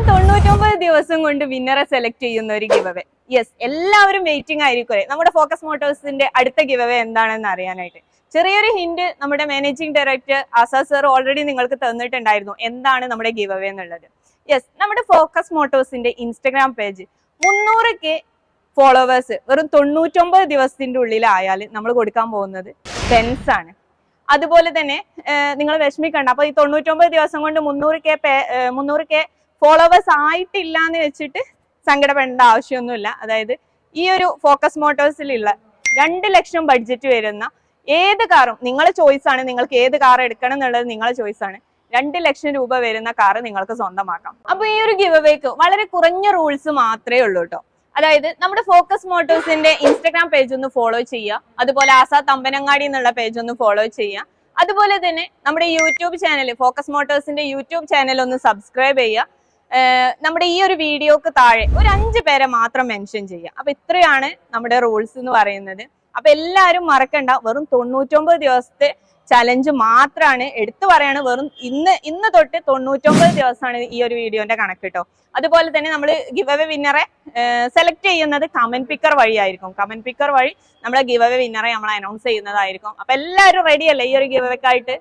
99 ദിവസം കൊണ്ട് വിന്നറെ സെലക്ട് ചെയ്യുന്ന ഒരു ഗിവ് അവേ. യെസ്, എല്ലാവരും വെയിറ്റിംഗ് ആയിരിക്കും നമ്മുടെ ഫോക്കസ് മോട്ടോഴ്സിന്റെ അടുത്ത ഗിവ് അവേ എന്താണെന്ന് അറിയാനായിട്ട്. ചെറിയൊരു ഹിന്റ് നമ്മുടെ managing director Asa sir already നിങ്ങൾക്ക് തന്നിട്ടുണ്ടായിരുന്നു എന്താണ് നമ്മുടെ ഗിവ് അവേ എന്നുള്ളത്. യെസ്, നമ്മുടെ focus മോട്ടോഴ്സിന്റെ Instagram page 300K followers വെറും 99 ദിവസത്തിന്റെ ഉള്ളിലായാൽ നമ്മൾ കൊടുക്കാൻ പോകുന്നത് ബെൻസ് ആണ്. അതുപോലെ തന്നെ നിങ്ങൾ വിഷമിക്കണ്ട. അപ്പൊ ഈ 99 ദിവസം കൊണ്ട് 300K ഫോളോവേഴ്സ് ആയിട്ടില്ല എന്ന് വെച്ചിട്ട് സങ്കടപ്പെടേണ്ട ആവശ്യമൊന്നുമില്ല. അതായത് ഈ ഒരു ഫോക്കസ് മോട്ടോഴ്സിലുള്ള 2 ലക്ഷം ബഡ്ജറ്റ് വരുന്ന ഏത് കാറും നിങ്ങളെ ചോയ്സ് ആണ്. നിങ്ങൾക്ക് ഏത് കാർ എടുക്കണം എന്നുള്ളത് നിങ്ങളെ ചോയ്സ് ആണ്. 2 ലക്ഷം രൂപ വരുന്ന കാർ നിങ്ങൾക്ക് സ്വന്തമാക്കാം. അപ്പൊ ഈ ഒരു ഗിവ് അവേക്ക് വളരെ കുറഞ്ഞ റൂൾസ് മാത്രമേ ഉള്ളൂ കേട്ടോ. അതായത് നമ്മുടെ ഫോക്കസ് മോട്ടോഴ്സിന്റെ ഇൻസ്റ്റഗ്രാം പേജ് ഒന്ന് ഫോളോ ചെയ്യുക. അതുപോലെ ആസാ തമ്പനങ്ങാടി എന്നുള്ള പേജ് ഒന്ന് ഫോളോ ചെയ്യുക. അതുപോലെ തന്നെ നമ്മുടെ യൂട്യൂബ് ചാനൽ ഫോക്കസ് മോട്ടോഴ്സിന്റെ യൂട്യൂബ് ചാനൽ ഒന്ന് സബ്സ്ക്രൈബ് ചെയ്യുക. നമ്മുടെ ഈ ഒരു വീഡിയോക്ക് താഴെ ഒരു 5 പേരെ മാത്രം മെൻഷൻ ചെയ്യുക. അപ്പൊ ഇത്രയാണ് നമ്മുടെ റൂൾസ് എന്ന് പറയുന്നത്. അപ്പൊ എല്ലാവരും മറക്കണ്ട, വെറും 99 ദിവസത്തെ ചലഞ്ച് മാത്രമാണ്. എടുത്തു പറയാണ്, വെറും ഇന്ന് തൊട്ട് 99 ദിവസമാണ് ഈ ഒരു വീഡിയോന്റെ കണക്ക് കേട്ടോ. അതുപോലെ തന്നെ നമ്മൾ ഗിവ് അവേ വിന്നറെ സെലക്ട് ചെയ്യുന്നത് കമന്റ് പിക്കർ വഴിയായിരിക്കും. കമന്റ് പിക്കർ വഴി നമ്മളെ ഗിവ് അവേ വിന്നറെ നമ്മൾ അനൗൺസ് ചെയ്യുന്നതായിരിക്കും. അപ്പൊ എല്ലാവരും റെഡി അല്ലേ ഈ ഒരു ഗിവ് അവേക്കായിട്ട്?